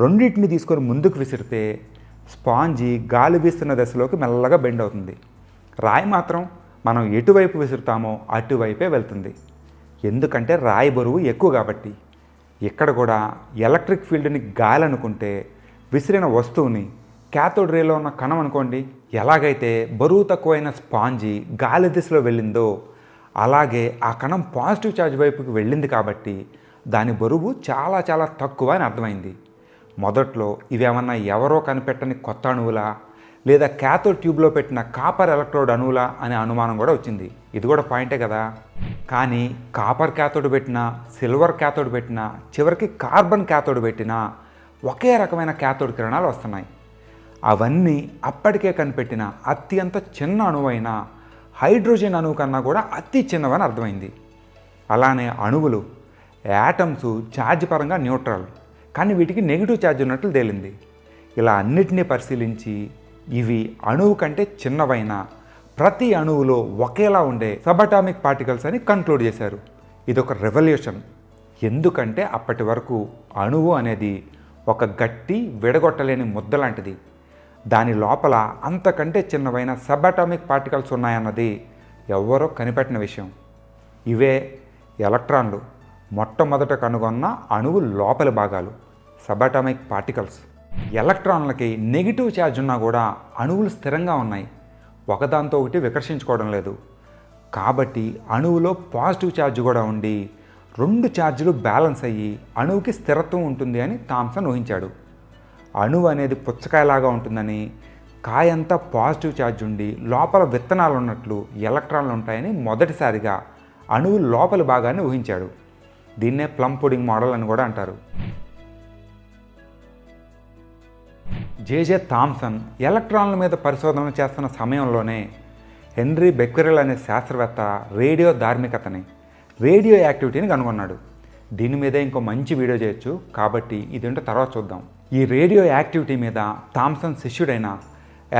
రెండింటిని తీసుకొని ముందుకు విసిరితే స్పాంజీ గాలి వీస్తున్న దశలోకి మెల్లగా బెండ్ అవుతుంది. రాయి మాత్రం మనం ఎటువైపు విసురుతామో అటువైపే వెళ్తుంది. ఎందుకంటే రాయి బరువు ఎక్కువ కాబట్టి. ఇక్కడ కూడా ఎలక్ట్రిక్ ఫీల్డ్ని గాలి అనుకుంటే విసిరిన వస్తువుని క్యాథోడ్ రేలో ఉన్న కణం అనుకోండి, ఎలాగైతే బరువు తక్కువైన స్పాంజీ గాలి దిశలో వెళ్ళిందో అలాగే ఆ కణం పాజిటివ్ ఛార్జ్ వైపుకి వెళ్ళింది కాబట్టి దాని బరువు చాలా చాలా తక్కువ అని అర్థమైంది. మొదట్లో ఇవేమన్నా ఎవరో కనిపెట్టని కొత్త అణువులా లేదా క్యాథోడ్ ట్యూబ్లో పెట్టిన కాపర్ ఎలక్ట్రోడ్ అణువులా అనే అనుమానం కూడా వచ్చింది. ఇది కూడా పాయింటే కదా. కానీ కాపర్ క్యాథోడ్ పెట్టినా, సిల్వర్ క్యాథోడ్ పెట్టినా, చివరికి కార్బన్ క్యాథోడ్ పెట్టినా ఒకే రకమైన క్యాథోడ్ కిరణాలు వస్తున్నాయి. అవన్నీ అప్పటికే కనిపెట్టిన అత్యంత చిన్న అణువైన హైడ్రోజన్ అణువు కన్నా కూడా అతి చిన్నవని అర్థమైంది. అలానే అణువులు, యాటమ్స్ ఛార్జ్ పరంగా న్యూట్రల్, కానీ వీటికి నెగిటివ్ ఛార్జ్ ఉన్నట్లు తేలింది. ఇలా అన్నిటినీ పరిశీలించి ఇవి అణువు కంటే చిన్నవైన ప్రతి అణువులో ఒకేలా ఉండే సబటామిక్ పార్టికల్స్ అని కన్క్లూడ్ చేశారు. ఇదొక రెవల్యూషన్. ఎందుకంటే అప్పటి వరకు అణువు అనేది ఒక గట్టి విడగొట్టలేని ముద్ద లాంటిది. దాని లోపల అంతకంటే చిన్నవైన సబటామిక్ పార్టికల్స్ ఉన్నాయన్నది ఎవ్వరో కనిపెట్టిన విషయం. ఇవే ఎలక్ట్రాన్లు. మొట్టమొదట కనుగొన్న అణువు లోపలి భాగాలు సబటామిక్ పార్టికల్స్. ఎలక్ట్రాన్లకి నెగిటివ్ ఛార్జ్ ఉన్నా కూడా అణువులు స్థిరంగా ఉన్నాయి, ఒకదాంతో ఒకటి వికర్షించుకోవడం లేదు. కాబట్టి అణువులో పాజిటివ్ ఛార్జ్ కూడా ఉండి రెండు ఛార్జీలు బ్యాలెన్స్ అయ్యి అణువుకి స్థిరత్వం ఉంటుంది అని థామ్సన్ ఊహించాడు. అణువు అనేది పుచ్చకాయలాగా ఉంటుందని, కాయంతా పాజిటివ్ ఛార్జ్ ఉండి లోపల విత్తనాలు ఉన్నట్లు ఎలక్ట్రాన్లు ఉంటాయని మొదటిసారిగా అణువు లోపలి భాగాన్ని ఊహించాడు. దీన్నే ప్లమ్ పుడింగ్ మోడల్ అని కూడా అంటారు. జేజే థామ్సన్ ఎలక్ట్రాన్ల మీద పరిశోధనలు చేస్తున్న సమయంలోనే హెన్రీ బెక్వెరెల్ అనే శాస్త్రవేత్త రేడియో ధార్మికతని, రేడియో యాక్టివిటీని కనుగొన్నాడు. దీని మీదే ఇంకో మంచి వీడియో చేయొచ్చు, కాబట్టి ఇదేంటో తర్వాత చూద్దాం. ఈ రేడియో యాక్టివిటీ మీద థామ్సన్ శిష్యుడైన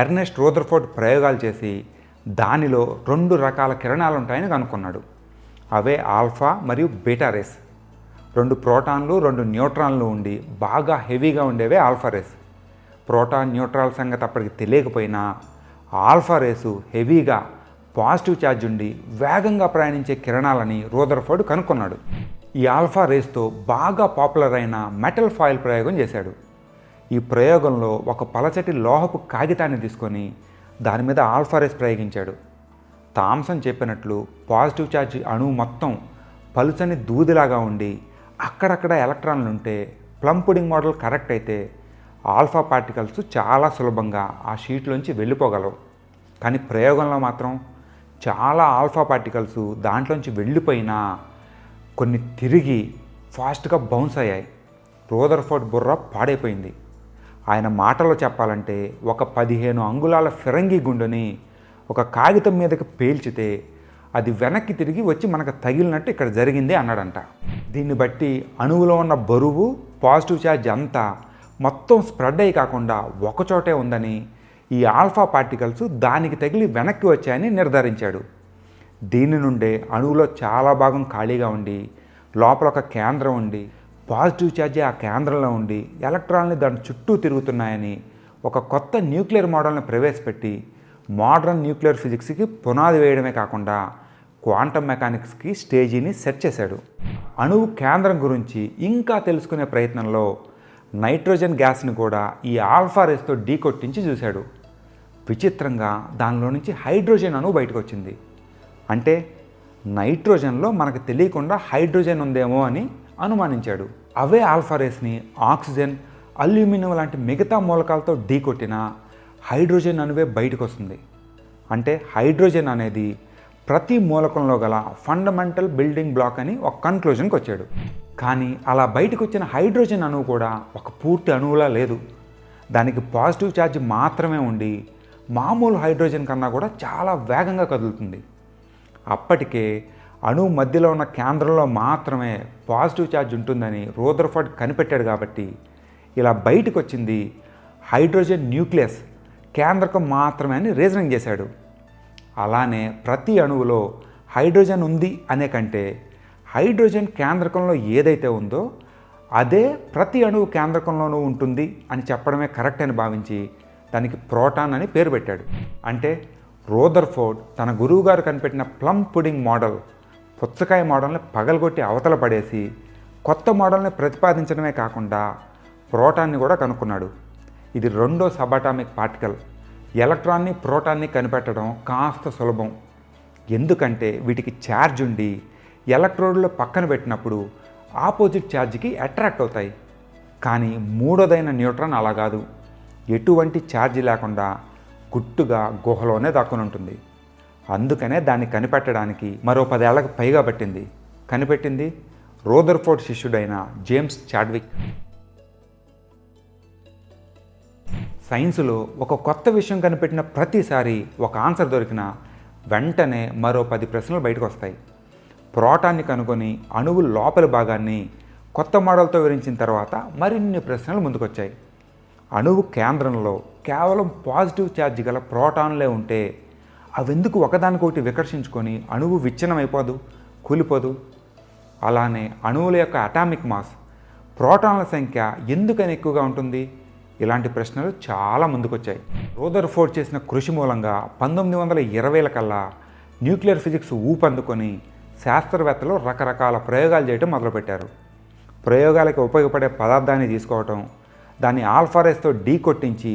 ఎర్నెస్ట్ రూదర్ఫోర్డ్ ప్రయోగాలు చేసి దానిలో 2 రకాల కిరణాలు ఉంటాయని కనుక్కున్నాడు. అవే ఆల్ఫా మరియు బీటా రేస్. 2 ప్రోటాన్లు 2 న్యూట్రాన్లు ఉండి బాగా హెవీగా ఉండేవే ఆల్ఫా రేస్. ప్రోటాన్ న్యూట్రాల్ సంగతి అప్పటికి తెలియకపోయినా ఆల్ఫా రేసు హెవీగా పాజిటివ్ ఛార్జ్ ఉండి వేగంగా ప్రయాణించే కిరణాలని రూదర్ఫోర్డ్ కనుక్కున్నాడు. ఈ ఆల్ఫా రేస్తో బాగా పాపులర్ అయిన మెటల్ ఫాయిల్ ప్రయోగం చేశాడు. ఈ ప్రయోగంలో ఒక పలచటి లోహపు కాగితాన్ని తీసుకొని దాని మీద ఆల్ఫా రేస్ ప్రయోగించాడు. థామ్సన్ చెప్పినట్లు పాజిటివ్ ఛార్జ్ అణువు మొత్తం పలుచని దూదిలాగా ఉండి అక్కడక్కడ ఎలక్ట్రాన్లు ఉంటే ప్లమ్ పుడింగ్ మోడల్ కరెక్ట్ అయితే ఆల్ఫా పార్టికల్స్ చాలా సులభంగా ఆ షీట్లోంచి వెళ్ళిపోగలవు. కానీ ప్రయోగంలో మాత్రం చాలా ఆల్ఫా పార్టికల్స్ దాంట్లోంచి వెళ్ళిపోయినా కొన్ని తిరిగి ఫాస్ట్గా బౌన్స్ అయ్యాయి. రూదర్ఫోర్డ్ బుర్ర పాడైపోయింది. ఆయన మాటలో చెప్పాలంటే ఒక 15 అంగుళాల ఫిరంగి గుండుని ఒక కాగితం మీదకి పేల్చితే అది వెనక్కి తిరిగి వచ్చి మనకు తగిలినట్టు ఇక్కడ జరిగింది అన్నాడంట. దీన్ని బట్టి అణువులో ఉన్న బరువు, పాజిటివ్ ఛార్జ్ అంతా మొత్తం స్ప్రెడ్ అయ్యి కాకుండా ఒకచోటే ఉందని, ఈ ఆల్ఫా పార్టికల్స్ దానికి తగిలి వెనక్కి వచ్చాయని నిర్ధారించాడు. దీని నుండే అణువులో చాలా భాగం ఖాళీగా ఉండి లోపల ఒక కేంద్రం ఉండి పాజిటివ్ ఛార్జ్ ఆ కేంద్రంలో ఉండి ఎలక్ట్రాన్లు దాని చుట్టూ తిరుగుతున్నాయని ఒక కొత్త న్యూక్లియర్ మోడల్ని ప్రవేశపెట్టి మోడర్న్ న్యూక్లియర్ ఫిజిక్స్కి పునాది వేయడమే కాకుండా క్వాంటమ్ మెకానిక్స్కి స్టేజీని సెట్ చేశాడు. అణువు కేంద్రం గురించి ఇంకా తెలుసుకునే ప్రయత్నంలో నైట్రోజన్ గ్యాస్ని కూడా ఈ ఆల్ఫా రేస్తో ఢీకొట్టించి చూశాడు. విచిత్రంగా దానిలో నుంచి హైడ్రోజన్ అణువు బయటకు వచ్చింది. అంటే నైట్రోజన్లో మనకు తెలియకుండా హైడ్రోజన్ ఉందేమో అని అనుమానించాడు. అవే ఆల్ఫా రేస్ని ఆక్సిజన్, అల్యూమినియం లాంటి మిగతా మూలకాలతో ఢీకొట్టిన హైడ్రోజన్ అణువే బయటకు వస్తుంది. అంటే హైడ్రోజన్ అనేది ప్రతి మూలకంలో గల ఫండమెంటల్ బిల్డింగ్ బ్లాక్ అని ఒక కన్క్లూజన్కి వచ్చాడు. కానీ అలా బయటకు వచ్చిన హైడ్రోజన్ అణువు కూడా ఒక పూర్తి అణువులా లేదు. దానికి పాజిటివ్ ఛార్జ్ మాత్రమే ఉండి మామూలు హైడ్రోజన్ కన్నా కూడా చాలా వేగంగా కదులుతుంది. అప్పటికే అణువు మధ్యలో ఉన్న కేంద్రంలో మాత్రమే పాజిటివ్ ఛార్జ్ ఉంటుందని రూదర్ఫోర్డ్ కనిపెట్టాడు. కాబట్టి ఇలా బయటకు వచ్చింది హైడ్రోజన్ న్యూక్లియస్, కేంద్రకం మాత్రమే అని రీజనింగ్ చేశాడు. అలానే ప్రతి అణువులో హైడ్రోజన్ ఉంది అనే కంటే హైడ్రోజన్ కేంద్రకంలో ఏదైతే ఉందో అదే ప్రతి అణువు కేంద్రకంలోనూ ఉంటుంది అని చెప్పడమే కరెక్ట్ అని భావించి దానికి ప్రోటాన్ అని పేరు పెట్టాడు. అంటే రూదర్ఫోర్డ్ తన గురువుగారు కనిపెట్టిన ప్లమ్ పుడింగ్ మోడల్, పుచ్చకాయ మోడల్ని పగలగొట్టి అవతల పడేసి కొత్త మోడల్ని ప్రతిపాదించడమే కాకుండా ప్రోటాన్ని కూడా కనుక్కున్నాడు. ఇది 2వ సబాటామిక్ పార్టికల్. ఎలక్ట్రాన్ని, ప్రోటాన్ని కనిపెట్టడం కాస్త సులభం. ఎందుకంటే వీటికి ఛార్జ్ ఉండి ఎలక్ట్రోడ్లో పక్కన పెట్టినప్పుడు ఆపోజిట్ ఛార్జ్కి అట్రాక్ట్ అవుతాయి. కానీ 3వదైన న్యూట్రాన్ అలా కాదు. ఎటువంటి ఛార్జ్ లేకుండా గుట్టుగా గుహలోనే దాక్కుని ఉంటుంది. అందుకనే దాన్ని కనిపెట్టడానికి మరో 10 ఏళ్లకు పైగా పట్టింది. కనిపెట్టింది రూదర్ఫోర్డ్ శిష్యుడైన జేమ్స్ చాడ్విక్. సైన్సులో ఒక కొత్త విషయం కనిపెట్టిన ప్రతిసారి ఒక ఆన్సర్ దొరికినా వెంటనే మరో 10 ప్రశ్నలు బయటకు వస్తాయి. ప్రోటాన్ని కనుగొని అణువు లోపలి భాగాన్ని కొత్త మోడల్తో వివరించిన తర్వాత మరిన్ని ప్రశ్నలు ముందుకొచ్చాయి. అణువు కేంద్రంలో కేవలం పాజిటివ్ ఛార్జ్ గల ప్రోటాన్లే ఉంటే అవెందుకు ఒకదానికొకటి వికర్షించుకొని అణువు విచ్ఛిన్నమైపోదు, కూలిపోదు? అలానే అణువుల యొక్క అటామిక్ మాస్, ప్రోటాన్ల సంఖ్య ఎందుకని ఎక్కువగా ఉంటుంది? ఇలాంటి ప్రశ్నలు చాలా ముందుకొచ్చాయి. రదర్ఫోర్డ్ చేసిన కృషి మూలంగా 1920ల కల్లా న్యూక్లియర్ ఫిజిక్స్ ఊపందుకొని శాస్త్రవేత్తలు రకరకాల ప్రయోగాలు చేయడం మొదలుపెట్టారు. ప్రయోగాలకు ఉపయోగపడే పదార్థాన్ని తీసుకోవటం, దాన్ని ఆల్ఫారేస్తో ఢీ కొట్టించి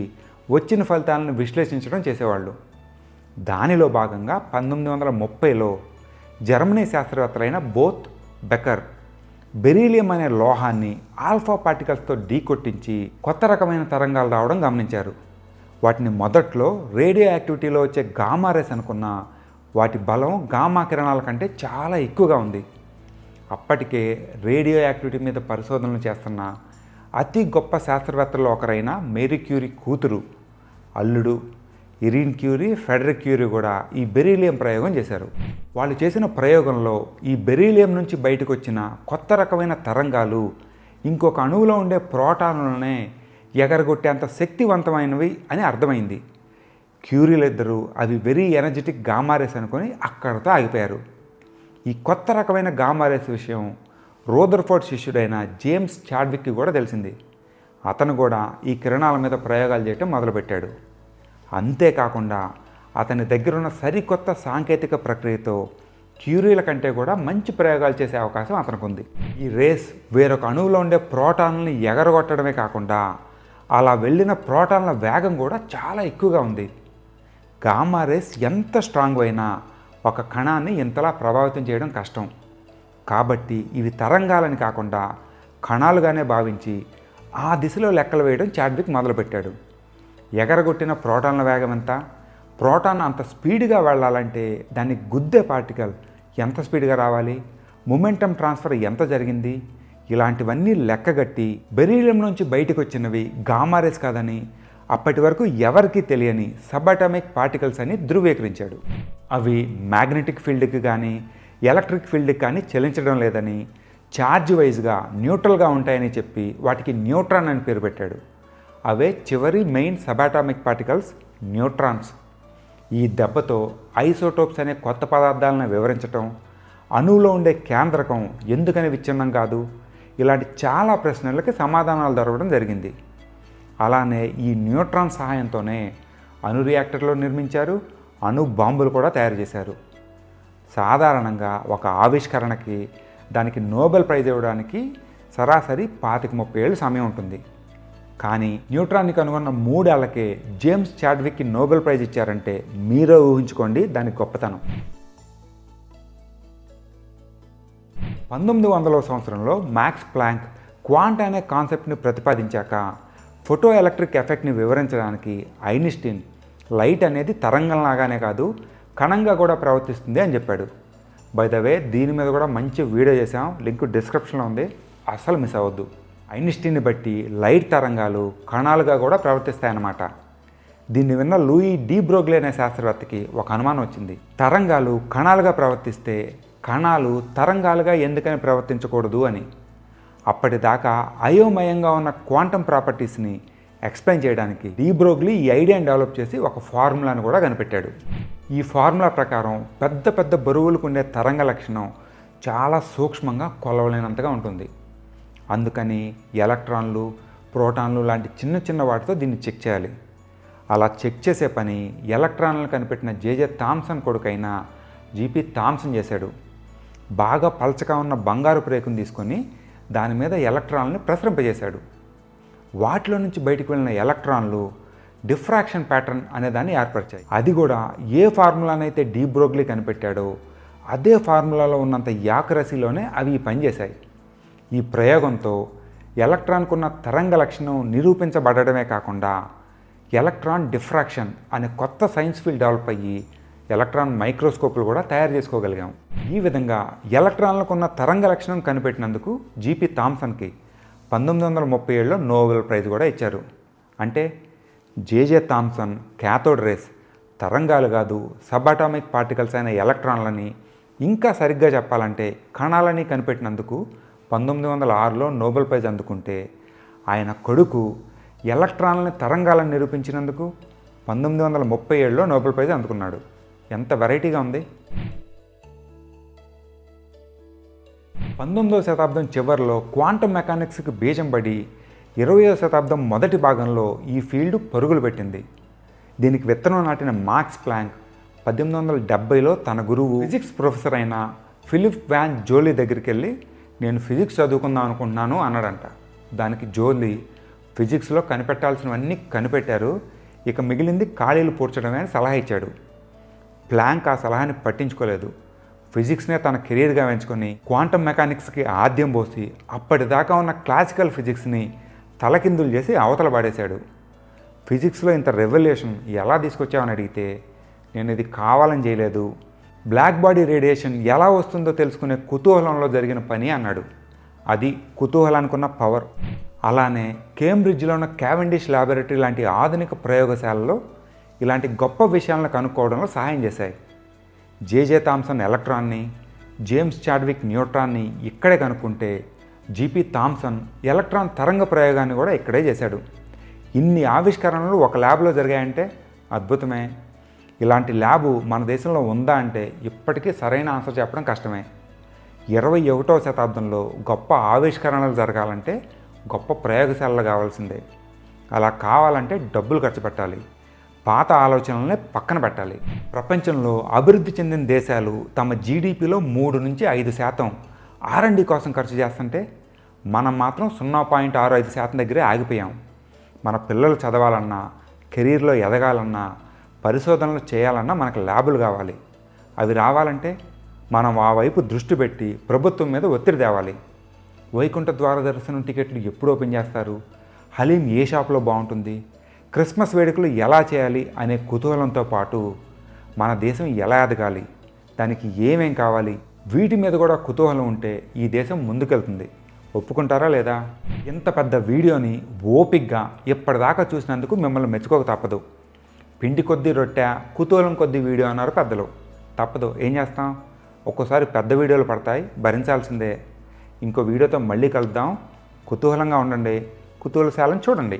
వచ్చిన ఫలితాలను విశ్లేషించడం చేసేవాళ్ళు. దానిలో భాగంగా 1930లో జర్మనీ శాస్త్రవేత్తలైన బోత్ బెకర్ బెరీలియం అనే లోహాన్ని ఆల్ఫా పార్టికల్స్తో ఢీ కొట్టించి కొత్త రకమైన తరంగాలు రావడం గమనించారు. వాటిని మొదట్లో రేడియో యాక్టివిటీలో వచ్చే గామా రేస్ అనుకున్న వాటి బలం గామా కిరణాల కంటే చాలా ఎక్కువగా ఉంది. అప్పటికే రేడియో యాక్టివిటీ మీద పరిశోధనలు చేస్తున్న అతి గొప్ప శాస్త్రవేత్తల్లో ఒకరైన మేరీ క్యూరీ కూతురు, అల్లుడు ఇరీన్ క్యూరీ, ఫెడరిక్ క్యూరీ కూడా ఈ బెరీలియం ప్రయోగం చేశారు. వాళ్ళు చేసిన ప్రయోగంలో ఈ బెరీలియం నుంచి బయటకు వచ్చిన కొత్త రకమైన తరంగాలు ఇంకొక అణువులో ఉండే ప్రోటాన్లనే ఎగరగొట్టేంత శక్తివంతమైనవి అని అర్థమైంది. క్యూరీలిద్దరూ అవి వెరీ ఎనర్జెటిక్ గామారేస్ అనుకొని అక్కడితో ఆగిపోయారు. ఈ కొత్త రకమైన గామారేస్ విషయం రదర్ఫోర్డ్ శిష్యుడైన జేమ్స్ చాడ్విక్కి కూడా తెలిసింది. అతను కూడా ఈ కిరణాల మీద ప్రయోగాలు చేయటం మొదలుపెట్టాడు. అంతేకాకుండా అతని దగ్గరున్న సరికొత్త సాంకేతిక ప్రక్రియతో క్యూరీల కంటే కూడా మంచి ప్రయోగాలు చేసే అవకాశం అతనికి ఉంది. ఈ రేస్ వేరొక అణువులో ఉండే ప్రోటాన్లని ఎగరగొట్టడమే కాకుండా అలా వెళ్ళిన ప్రోటాన్ల వేగం కూడా చాలా ఎక్కువగా ఉంది. గామా రేస్ ఎంత స్ట్రాంగ్ అయినా ఒక కణాన్ని ఇంతలా ప్రభావితం చేయడం కష్టం. కాబట్టి ఇవి తరంగాలని కాకుండా కణాలుగానే భావించి ఆ దిశలో లెక్కలు వేయడం చాడ్విక్ మొదలుపెట్టాడు. ఎగరగొట్టిన ప్రోటాన్ల వేగం ఎంత? ప్రోటాన్ అంత స్పీడ్గా వెళ్ళాలంటే దాన్ని గుద్దే పార్టికల్ ఎంత స్పీడ్గా రావాలి? మొమెంటం ట్రాన్స్ఫర్ ఎంత జరిగింది? ఇలాంటివన్నీ లెక్కగట్టి బెరీలియం నుంచి బయటకు వచ్చినవి గామారేస్ కాదని, అప్పటి వరకు ఎవరికీ తెలియని సబ్అటామిక్ పార్టికల్స్ అని ధృవీకరించాడు. అవి మ్యాగ్నెటిక్ ఫీల్డ్కి కానీ ఎలక్ట్రిక్ ఫీల్డ్కి కానీ చలించడం లేదని, ఛార్జ్ వైజ్గా న్యూట్రల్గా ఉంటాయని చెప్పి వాటికి న్యూట్రాన్ అని పేరు పెట్టాడు. అవే చివరి మెయిన్ సబాటామిక్ పార్టికల్స్ న్యూట్రాన్స్. ఈ దెబ్బతో ఐసోటోప్స్ అనే కొత్త పదార్థాలను వివరించటం, అణువులో ఉండే కేంద్రకం ఎందుకని విచ్ఛిన్నం కాదు, ఇలాంటి చాలా ప్రశ్నలకి సమాధానాలు దొరకడం జరిగింది. అలానే ఈ న్యూట్రాన్ సహాయంతోనే అణు రియాక్టర్లు నిర్మించారు, అణు బాంబులు కూడా తయారు చేశారు. సాధారణంగా ఒక ఆవిష్కరణకి దానికి నోబెల్ ప్రైజ్ ఇవ్వడానికి సరాసరి 25-30 ఏళ్ళు సమయం ఉంటుంది. కానీ న్యూట్రాన్ని కనుగొన్న 3 ఏళ్లకే జేమ్స్ చాడ్విక్కి నోబెల్ ప్రైజ్ ఇచ్చారంటే మీరే ఊహించుకోండి దాని గొప్పతనం. 1900వ సంవత్సరంలో మ్యాక్స్ ప్లాంక్ క్వాంటా అనే కాన్సెప్ట్ని ప్రతిపాదించాక ఫోటో ఎలక్ట్రిక్ ఎఫెక్ట్ని వివరించడానికి ఐన్స్టీన్ లైట్ అనేది తరంగంలాగానే కాదు కణంగా కూడా ప్రవర్తిస్తుంది అని చెప్పాడు. బై ద వే దీని మీద కూడా మంచి వీడియో చేసాం, లింక్ డిస్క్రిప్షన్లో ఉంది, అస్సలు మిస్ అవ్వద్దు. ఐన్స్టీన్ని బట్టి లైట్ తరంగాలు కణాలుగా కూడా ప్రవర్తిస్తాయన్నమాట. దీన్ని విన్న లూయి డి బ్రోగ్లీ అనే శాస్త్రవేత్తకి ఒక అనుమానం వచ్చింది. తరంగాలు కణాలుగా ప్రవర్తిస్తే కణాలు తరంగాలుగా ఎందుకని ప్రవర్తించకూడదు అని. అప్పటిదాకా అయోమయంగా ఉన్న క్వాంటమ్ ప్రాపర్టీస్ని ఎక్స్ప్లెయిన్ చేయడానికి డి బ్రోగ్లీ ఈ ఐడియాని డెవలప్ చేసి ఒక ఫార్ములాను కూడా కనిపెట్టాడు. ఈ ఫార్ములా ప్రకారం పెద్ద పెద్ద బరువులకు ఉండే తరంగ లక్షణం చాలా సూక్ష్మంగా కొలవలేనంతగా ఉంటుంది. అందుకని ఎలక్ట్రాన్లు, ప్రోటాన్లు లాంటి చిన్న చిన్న వాటితో దీన్ని చెక్ చేయాలి. అలా చెక్ చేసే పని ఎలక్ట్రాన్లను కనిపెట్టిన జేజే థామ్సన్ కొడుకైన జీపీ థామ్సన్ చేశాడు. బాగా పలచగా ఉన్న బంగారు ప్రేకుని తీసుకొని దాని మీద ఎలక్ట్రాన్లను ప్రసరింపజేశాడు. వాటిలో నుంచి బయటకు వెళ్ళిన ఎలక్ట్రాన్లు డిఫ్రాక్షన్ ప్యాటర్న్ అనే దాన్ని ఏర్పరిచాయి. అది కూడా ఏ ఫార్ములానైతే డి బ్రోగ్లీ కనిపెట్టాడో అదే ఫార్ములాలో ఉన్నంత యాక్యురసీలోనే అవి పనిచేశాయి. ఈ ప్రయోగంతో ఎలక్ట్రాన్కు ఉన్న తరంగ లక్షణం నిరూపించబడమే కాకుండా ఎలక్ట్రాన్ డిఫ్రాక్షన్ అనే కొత్త సైన్స్ ఫీల్డ్ డెవలప్ అయ్యి ఎలక్ట్రాన్ మైక్రోస్కోపులు కూడా తయారు చేసుకోగలిగాం. ఈ విధంగా ఎలక్ట్రాన్లకు ఉన్న తరంగ లక్షణం కనిపెట్టినందుకు జీపీ థామ్సన్కి 1937లో నోబెల్ ప్రైజ్ కూడా ఇచ్చారు. అంటే జేజే థామ్సన్ క్యాథోడ్ రేస్ తరంగాలు కాదు సబాటామిక్ పార్టికల్స్ అయిన ఎలక్ట్రాన్లని, ఇంకా సరిగ్గా చెప్పాలంటే కణాలని కనిపెట్టినందుకు 1906లో నోబెల్ ప్రైజ్ అందుకుంటే, ఆయన కొడుకు ఎలక్ట్రాన్లని తరంగాలను నిరూపించినందుకు 1937లో నోబెల్ ప్రైజ్ అందుకున్నాడు. ఎంత వెరైటీగా ఉంది. 19వ శతాబ్దం చివరిలో క్వాంటమ్ మెకానిక్స్కి బీజం పడి 20వ శతాబ్దం మొదటి భాగంలో ఈ ఫీల్డ్ పరుగులు పెట్టింది. దీనికి విత్తనం నాటిన మాక్స్ ప్లాంక్ 1870లో తన గురువు ఫిజిక్స్ ప్రొఫెసర్ అయిన ఫిలిప్ వ్యాన్ జోలీ దగ్గరికి వెళ్ళి నేను ఫిజిక్స్ చదువుకుందాం అనుకుంటున్నాను అన్నాడంట. దానికి జోలీ ఫిజిక్స్లో కనిపెట్టాల్సినవన్నీ కనిపెట్టారు, ఇక మిగిలింది ఖాళీలు పూడ్చడమే అని సలహా ఇచ్చాడు. ప్లాంక్ ఆ సలహాని పట్టించుకోలేదు. ఫిజిక్స్నే తన కెరీర్గా ఎంచుకొని క్వాంటమ్ మెకానిక్స్కి ఆద్యం పోసి అప్పటిదాకా ఉన్న క్లాసికల్ ఫిజిక్స్ని తలకిందులు చేసి అవతల పాడేశాడు. ఫిజిక్స్లో ఇంత రెవల్యూషన్ ఎలా తీసుకొచ్చామని అడిగితే నేను ఇది కావాలని చేయలేదు, బ్లాక్ బాడీ రేడియేషన్ ఎలా వస్తుందో తెలుసుకునే కుతూహలంలో జరిగిన పని అన్నాడు. అది కుతూహలానికి ఉన్న పవర్. అలానే కేంబ్రిడ్జ్లో ఉన్న క్యావెండిష్ ల్యాబొరేటరీ లాంటి ఆధునిక ప్రయోగశాలలో ఇలాంటి గొప్ప విషయాలను కనుక్కోవడంలో సహాయం చేశాయి. జేజే థామ్సన్ ఎలక్ట్రాన్ని, జేమ్స్ చాడ్విక్ న్యూట్రాన్ని ఇక్కడే కనుక్కుంటే, జీపీ థామ్సన్ ఎలక్ట్రాన్ తరంగ ప్రయోగాన్ని కూడా ఇక్కడే చేశాడు. ఇన్ని ఆవిష్కరణలు ఒక ల్యాబ్లో జరిగాయంటే అద్భుతమే. ఇలాంటి ల్యాబు మన దేశంలో ఉందా అంటే ఇప్పటికీ సరైన ఆన్సర్ చెప్పడం కష్టమే. 21వ శతాబ్దంలో గొప్ప ఆవిష్కరణలు జరగాలంటే గొప్ప ప్రయోగశాలలు కావాల్సిందే. అలా కావాలంటే డబ్బులు ఖర్చు పెట్టాలి, పాత ఆలోచనలనే పక్కన పెట్టాలి. ప్రపంచంలో అభివృద్ధి చెందిన దేశాలు తమ జీడిపిలో 3 నుంచి 5% R&D కోసం ఖర్చు చేస్తుంటే మనం మాత్రం 0.65% దగ్గరే ఆగిపోయాం. మన పిల్లలు చదవాలన్నా, కెరీర్లో ఎదగాలన్నా, పరిశోధనలు చేయాలన్నా మనకు ల్యాబులు కావాలి. అవి రావాలంటే మనం ఆ వైపు దృష్టి పెట్టి ప్రభుత్వం మీద ఒత్తిడి తేవాలి. వైకుంఠ ద్వార దర్శనం టికెట్లు ఎప్పుడు ఓపెన్ చేస్తారు, హలీం ఏ షాప్లో బాగుంటుంది, క్రిస్మస్ వేడుకలు ఎలా చేయాలి అనే కుతూహలంతో పాటు మన దేశం ఎలా ఎదగాలి, దానికి ఏమేం కావాలి, వీటి మీద కూడా కుతూహలం ఉంటే ఈ దేశం ముందుకెళ్తుంది. ఒప్పుకుంటారా లేదా? ఇంత పెద్ద వీడియోని ఓపిక్గా ఇప్పటిదాకా చూసినందుకు మిమ్మల్ని మెచ్చుకోక తప్పదు. పిండి కొద్దీ రొట్టె, కుతూహలం కొద్దీ వీడియో అన్నారు పెద్దలు. తప్పదు, ఏం చేస్తాం. ఒక్కోసారి పెద్ద వీడియోలు పడతాయి, భరించాల్సిందే. ఇంకో వీడియోతో మళ్ళీ కలుద్దాం. కుతూహలంగా ఉండండి, కుతూహలశాలను చూడండి.